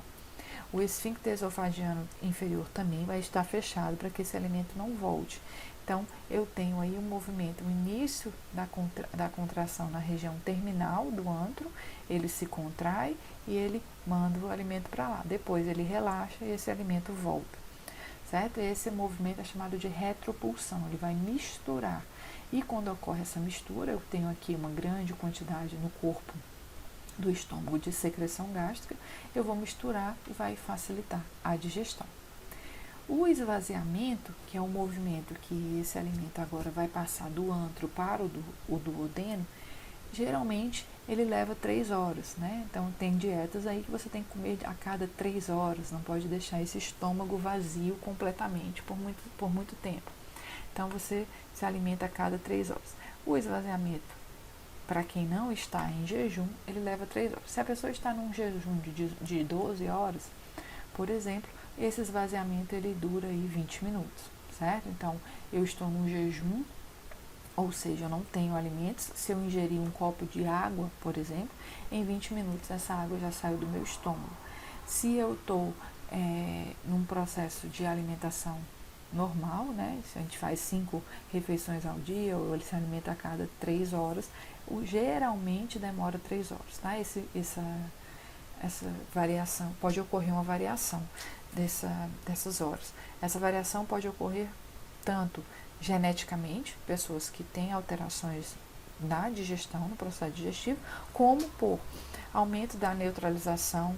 O esfíncter esofagiano inferior também vai estar fechado para que esse alimento não volte. Então, eu tenho aí um movimento, o início da contração na região terminal do antro, ele se contrai e ele manda o alimento para lá. Depois ele relaxa e esse alimento volta, certo? Esse movimento é chamado de retropulsão, ele vai misturar. E quando ocorre essa mistura, eu tenho aqui uma grande quantidade no corpo do estômago de secreção gástrica, eu vou misturar e vai facilitar a digestão. O esvaziamento, que é o movimento que esse alimento agora vai passar do antro para o duodeno, geralmente ele leva 3 horas, né? Então tem dietas aí que você tem que comer a cada 3 horas, não pode deixar esse estômago vazio completamente por muito tempo. Então você se alimenta a cada 3 horas. O esvaziamento, para quem não está em jejum, ele leva 3 horas. Se a pessoa está num jejum de 12 horas, por exemplo, esse esvaziamento ele dura aí 20 minutos, certo? Então, eu estou num jejum, ou seja, eu não tenho alimentos. Se eu ingerir um copo de água, por exemplo, em 20 minutos essa água já saiu do meu estômago. Se eu estou num processo de alimentação normal, né? Se a gente faz 5 refeições ao dia, ou ele se alimenta a cada 3 horas, geralmente demora 3 horas, tá? Essa variação, pode ocorrer uma variação dessas horas. Essa variação pode ocorrer tanto geneticamente, pessoas que têm alterações na digestão, no processo digestivo, como por aumento da neutralização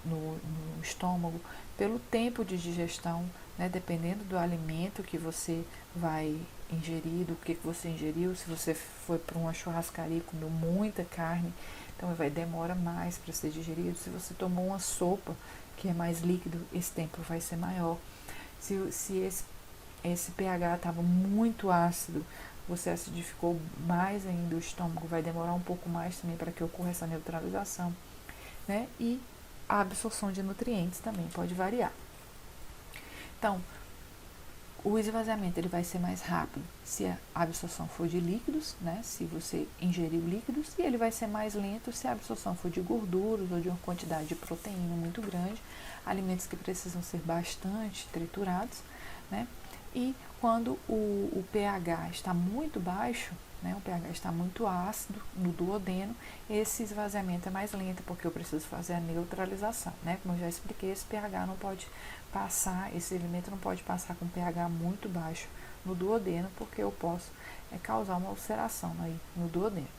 no estômago, pelo tempo de digestão, né, dependendo do alimento que você vai ingerir, do que você ingeriu. Se você foi para uma churrascaria e comeu muita carne, então vai demorar mais para ser digerido. Se você tomou uma sopa que é mais líquido, esse tempo vai ser maior. Se esse pH estava muito ácido, você acidificou mais ainda o estômago, vai demorar um pouco mais também para que ocorra essa neutralização, né? E a absorção de nutrientes também pode variar. Então, o esvaziamento ele vai ser mais rápido se a absorção for de líquidos, né? Se você ingeriu líquidos, e ele vai ser mais lento se a absorção for de gorduras ou de uma quantidade de proteína muito grande, alimentos que precisam ser bastante triturados, né? E quando o pH está muito baixo, né, o pH está muito ácido no duodeno, esse esvaziamento é mais lento, porque eu preciso fazer a neutralização, né? Como eu já expliquei, esse pH não pode passar, esse alimento não pode passar com pH muito baixo no duodeno, porque eu posso causar uma ulceração aí no duodeno.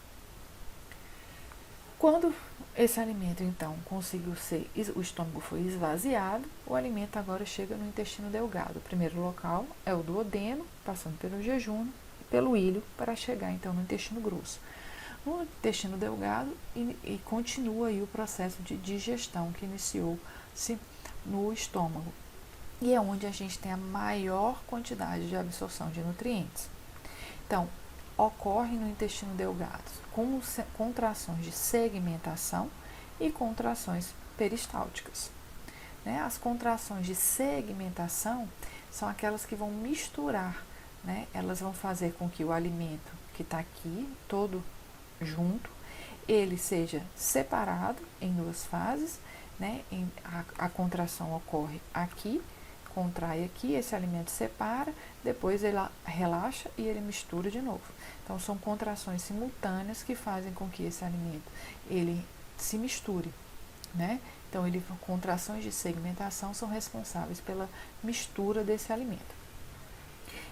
Quando esse alimento, então, conseguiu ser, o estômago foi esvaziado, o alimento agora chega no intestino delgado. O primeiro local é o duodeno, passando pelo jejum, pelo ilho, para chegar, então, no intestino grosso. No intestino delgado, e continua aí o processo de digestão que iniciou-se no estômago. E é onde a gente tem a maior quantidade de absorção de nutrientes. Então, ocorre no intestino delgado com contrações de segmentação e contrações peristálticas, né? As contrações de segmentação são aquelas que vão misturar, né? Elas vão fazer com que o alimento que está aqui, todo junto, ele seja separado em 2 fases, né? A contração ocorre aqui, contrai aqui, esse alimento separa, depois ele relaxa e ele mistura de novo. Então, são contrações simultâneas que fazem com que esse alimento ele se misture, né? Então, contrações de segmentação são responsáveis pela mistura desse alimento.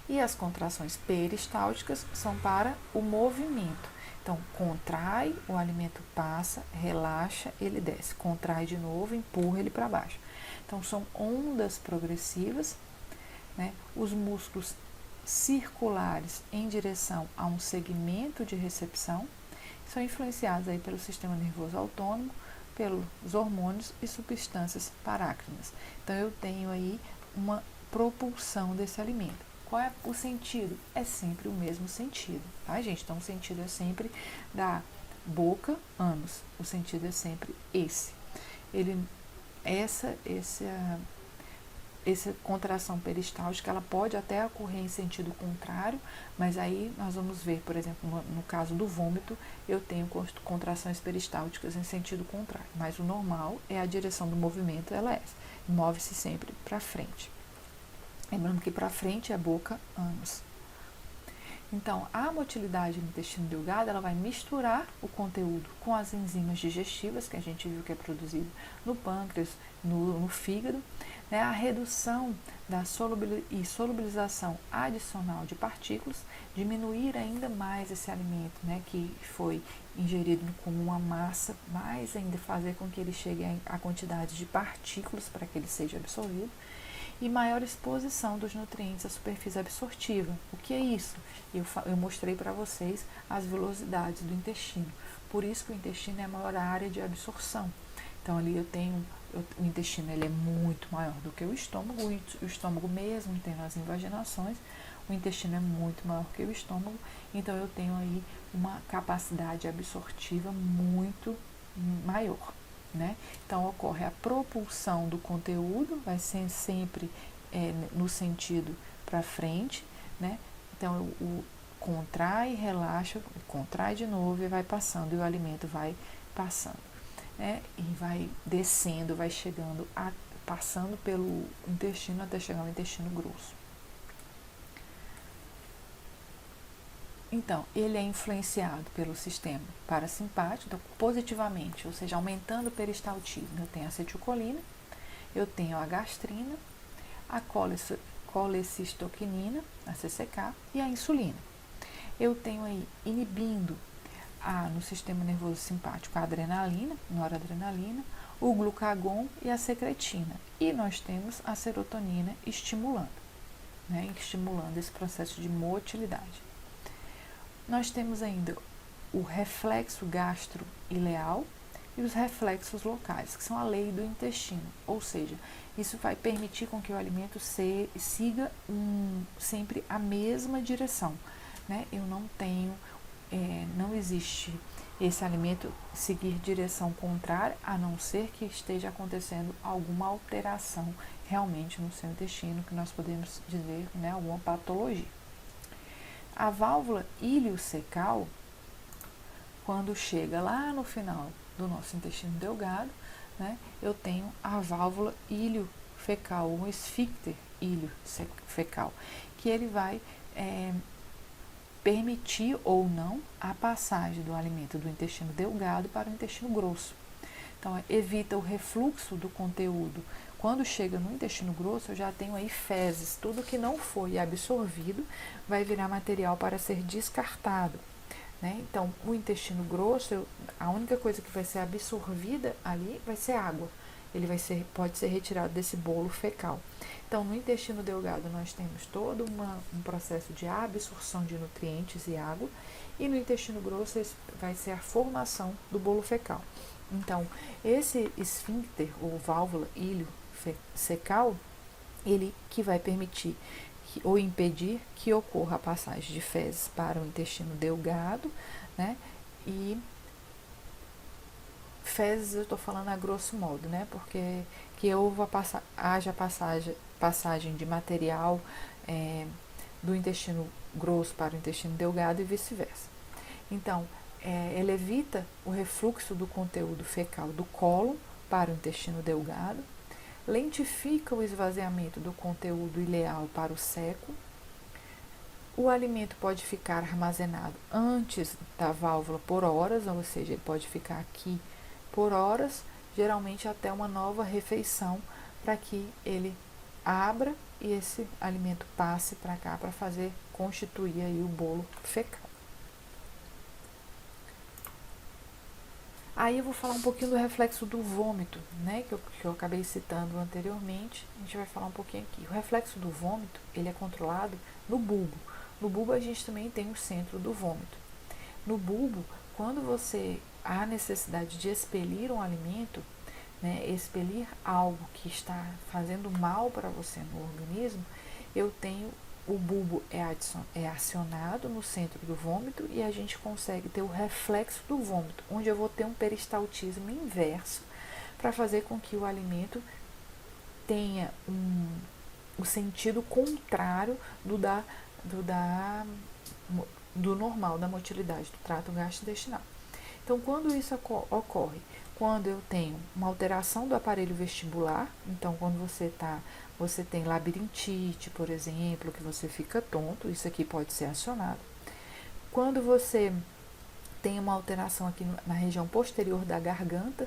E as contrações peristálticas são para o movimento. Então, contrai, o alimento passa, relaxa, ele desce. Contrai de novo, empurra ele para baixo. Então, são ondas progressivas, né? Os músculos circulares em direção a um segmento de recepção são influenciados aí pelo sistema nervoso autônomo, pelos hormônios e substâncias parácrinas. Então, eu tenho aí uma propulsão desse alimento. Qual é o sentido? É sempre o mesmo sentido, tá, gente? Então, o sentido é sempre da boca, ânus. O sentido é sempre esse. Ele essa contração peristáltica, ela pode até ocorrer em sentido contrário, mas aí nós vamos ver, por exemplo, no caso do vômito, eu tenho contrações peristálticas em sentido contrário, mas o normal é a direção do movimento, ela é essa, move-se sempre para frente. Lembrando que para frente é boca, ânus. Então, a motilidade no intestino delgado, ela vai misturar o conteúdo com as enzimas digestivas, que a gente viu que é produzido no pâncreas, no fígado, né? A redução da solubilização adicional de partículas, diminuir ainda mais esse alimento, né, que foi ingerido como uma massa, mais ainda fazer com que ele chegue a quantidade de partículas para que ele seja absorvido, e maior exposição dos nutrientes à superfície absortiva. O que é isso? Eu mostrei para vocês as velocidades do intestino. Por isso que o intestino é a maior área de absorção. Então ali o intestino ele é muito maior do que o estômago mesmo tendo as invaginações, o intestino é muito maior que o estômago, então eu tenho aí uma capacidade absortiva muito maior. Né? Então ocorre a propulsão do conteúdo, vai ser sempre no sentido para frente, né? Então o contrai, relaxa, contrai de novo e vai passando, e o alimento vai passando, né? E vai descendo, vai chegando, passando pelo intestino até chegar no intestino grosso. Então, ele é influenciado pelo sistema parasimpático, então, positivamente, ou seja, aumentando o peristaltismo. Eu tenho a acetilcolina, eu tenho a gastrina, a colecistoquinina, a CCK, e a insulina. Eu tenho aí, inibindo no sistema nervoso simpático, a adrenalina, noradrenalina, o glucagon e a secretina. E nós temos a serotonina estimulando, né, estimulando esse processo de motilidade. Nós temos ainda o reflexo gastroileal e os reflexos locais, que são a lei do intestino, ou seja, isso vai permitir com que o alimento siga sempre a mesma direção, né? Eu não tenho, não existe esse alimento seguir direção contrária, a não ser que esteja acontecendo alguma alteração realmente no seu intestino, que nós podemos dizer, né, alguma patologia. A válvula iliocecal, quando chega lá no final do nosso intestino delgado, né, eu tenho a válvula iliofecal, um esfíncter iliofecal, que ele vai permitir ou não a passagem do alimento do intestino delgado para o intestino grosso. Então, evita o refluxo do conteúdo. Quando chega no intestino grosso, eu já tenho aí fezes. Tudo que não foi absorvido vai virar material para ser descartado, né? Então, o intestino grosso, a única coisa que vai ser absorvida ali vai ser água. Ele pode ser retirado desse bolo fecal. Então, no intestino delgado, nós temos todo um processo de absorção de nutrientes e água. E no intestino grosso, vai ser a formação do bolo fecal. Então, esse esfíncter ou válvula iliocecal, ele que vai permitir ou impedir que ocorra a passagem de fezes para o intestino delgado, né? E fezes eu estou falando a grosso modo, né? Porque que haja passagem de material do intestino grosso para o intestino delgado e vice-versa. Então, ela evita o refluxo do conteúdo fecal do cólon para o intestino delgado, lentifica o esvaziamento do conteúdo ileal para o seco. O alimento pode ficar armazenado antes da válvula por horas, ou seja, ele pode ficar aqui por horas, geralmente até uma nova refeição, para que ele abra e esse alimento passe para cá para constituir aí o bolo fecal. Aí eu vou falar um pouquinho do reflexo do vômito, né, que eu acabei citando anteriormente. A gente vai falar um pouquinho aqui. O reflexo do vômito, ele é controlado no bulbo. No bulbo a gente também tem o centro do vômito. No bulbo, quando há necessidade de expelir um alimento, né, expelir algo que está fazendo mal para você no organismo, o bulbo é acionado no centro do vômito e a gente consegue ter o reflexo do vômito, onde eu vou ter um peristaltismo inverso, para fazer com que o alimento tenha o sentido contrário do normal, da motilidade, do trato gastrointestinal. Então, quando isso ocorre? Quando eu tenho uma alteração do aparelho vestibular, então quando você tem labirintite, por exemplo, que você fica tonto, isso aqui pode ser acionado. Quando você tem uma alteração aqui na região posterior da garganta,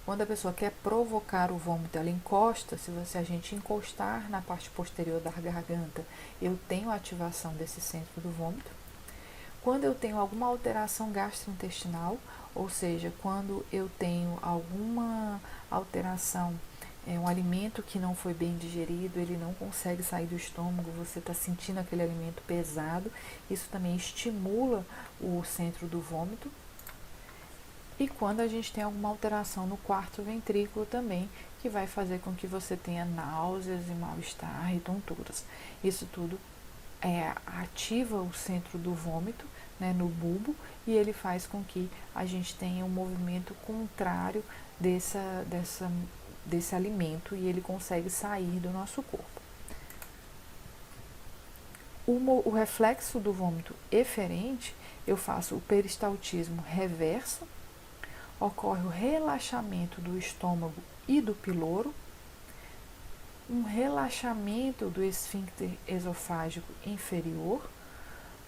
quando a pessoa quer provocar o vômito, ela encosta, se a gente encostar na parte posterior da garganta, eu tenho a ativação desse centro do vômito. Quando eu tenho alguma alteração gastrointestinal, ou seja, quando eu tenho alguma alteração, um alimento que não foi bem digerido, ele não consegue sair do estômago, você está sentindo aquele alimento pesado, isso também estimula o centro do vômito. E quando a gente tem alguma alteração no quarto ventrículo também, que vai fazer com que você tenha náuseas e mal-estar e tonturas. Isso tudo ativa o centro do vômito, né, no bulbo, e ele faz com que a gente tenha um movimento contrário desse alimento e ele consegue sair do nosso corpo. O reflexo do vômito eferente, eu faço o peristaltismo reverso, ocorre o relaxamento do estômago e do piloro, um relaxamento do esfíncter esofágico inferior,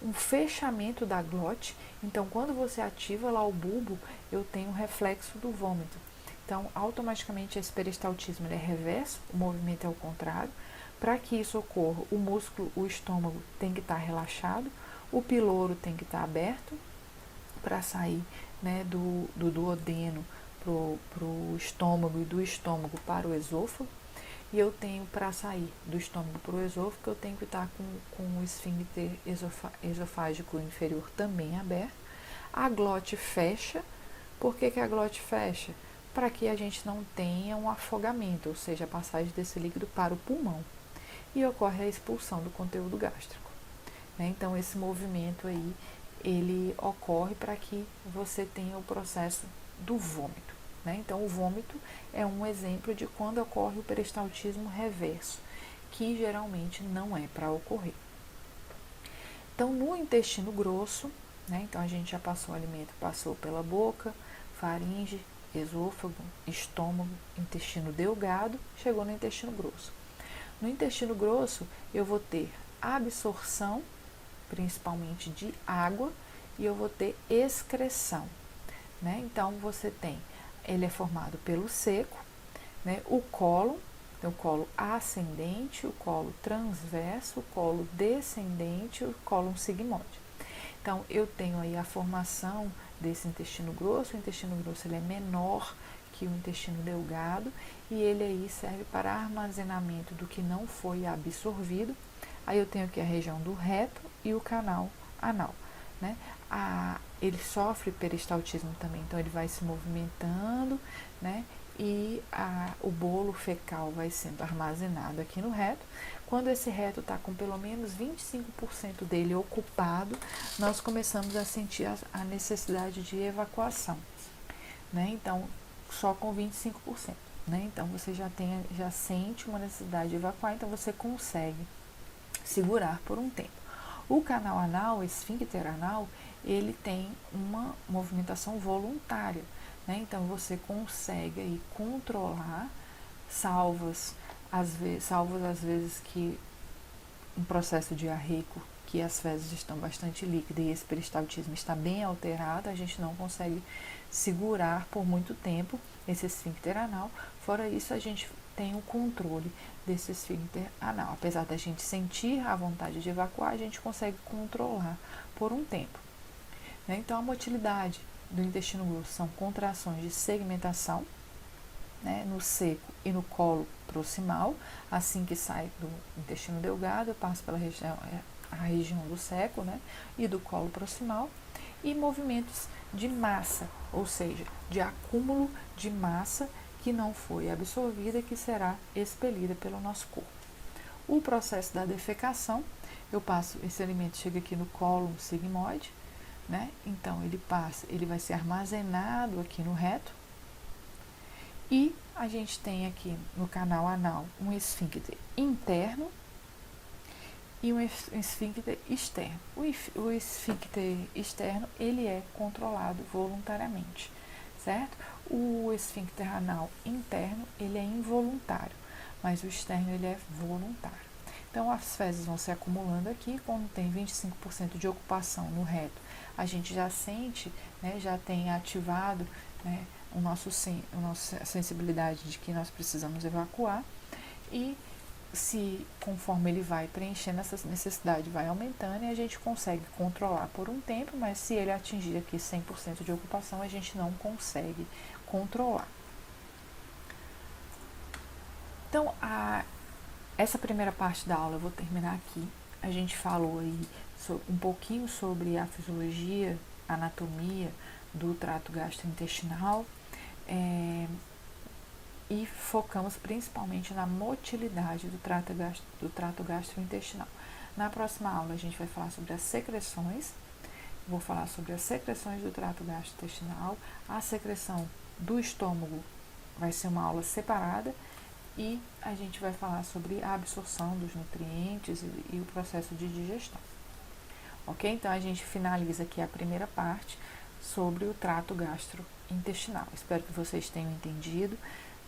um fechamento da glote. Então, quando você ativa lá o bulbo, eu tenho um reflexo do vômito. Então, automaticamente esse peristaltismo ele é reverso, o movimento é o contrário. Para que isso ocorra, o músculo, o estômago tem que estar relaxado, o piloro tem que estar aberto para sair, né, do duodeno para o estômago e do estômago para o esôfago. E eu tenho, para sair do estômago para o esôfago, eu tenho que estar com o esfíncter esofágico inferior também aberto. A glote fecha. Por que a glote fecha? Para que a gente não tenha um afogamento, ou seja, a passagem desse líquido para o pulmão. E ocorre a expulsão do conteúdo gástrico, né? Então, esse movimento aí, ele ocorre para que você tenha o processo do vômito, né? Então, o vômito é um exemplo de quando ocorre o peristaltismo reverso, que geralmente não é para ocorrer. Então, no intestino grosso, né? Então, a gente já passou o alimento, passou pela boca, faringe, esôfago, estômago, intestino delgado, chegou no intestino grosso. No intestino grosso, eu vou ter absorção, principalmente de água, e eu vou ter excreção, né? Então, ele é formado pelo seco, né? O cólon ascendente, o colo transverso, o colo descendente, o cólon sigmoide. Então, eu tenho aí a formação desse intestino grosso. O intestino grosso ele é menor que o intestino delgado e ele aí serve para armazenamento do que não foi absorvido. Aí eu tenho aqui a região do reto e o canal anal, né? Ele sofre peristaltismo também, então ele vai se movimentando, né? E o bolo fecal vai sendo armazenado aqui no reto. Quando esse reto está com pelo menos 25% dele ocupado, nós começamos a sentir a necessidade de evacuação, né? Então, só com 25%, né? Então, você já sente uma necessidade de evacuar, então você consegue segurar por um tempo. O canal anal, o esfíncter anal, ele tem uma movimentação voluntária, né? Então, você consegue aí controlar, salvas às vezes que um processo diarreico, que as fezes estão bastante líquidas e esse peristaltismo está bem alterado, a gente não consegue segurar por muito tempo esse esfíncter anal. Fora isso, a gente tem o controle desse esfíncter anal. Apesar da gente sentir a vontade de evacuar, a gente consegue controlar por um tempo, né? Então, a motilidade do intestino grosso são contrações de segmentação, né, no seco e no colo proximal. Assim que sai do intestino delgado, eu passo pela região do seco, né, e do colo proximal. E movimentos de massa, ou seja, de acúmulo de massa que não foi absorvida e que será expelida pelo nosso corpo. O processo da defecação, esse alimento chega aqui no cólon sigmoide, né? Então ele vai ser armazenado aqui no reto E a gente tem aqui no canal anal um esfíncter interno e um esfíncter externo. O esfíncter externo, ele é controlado voluntariamente, certo? O esfíncter anal interno, ele é involuntário, mas o externo, ele é voluntário. Então, as fezes vão se acumulando aqui, quando tem 25% de ocupação no reto, a gente já sente, né, já tem ativado, né, a nossa sensibilidade de que nós precisamos evacuar, e se conforme ele vai preenchendo, essa necessidade vai aumentando e a gente consegue controlar por um tempo, mas se ele atingir aqui 100% de ocupação, a gente não consegue controlar. Então, essa primeira parte da aula eu vou terminar aqui. A gente falou aí um pouquinho sobre a fisiologia, a anatomia do trato gastrointestinal, e focamos principalmente na motilidade do trato gastrointestinal. Na próxima aula a gente vai falar sobre as secreções, vou falar sobre as secreções do trato gastrointestinal, a secreção do estômago vai ser uma aula separada, e a gente vai falar sobre a absorção dos nutrientes e o processo de digestão. Ok? Então a gente finaliza aqui a primeira parte sobre o trato gastrointestinal. Espero que vocês tenham entendido.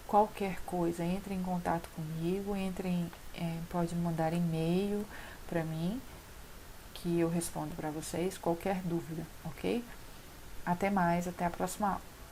Qualquer coisa, entre em contato comigo, pode mandar e-mail para mim, que eu respondo para vocês, qualquer dúvida, ok? Até mais, até a próxima aula.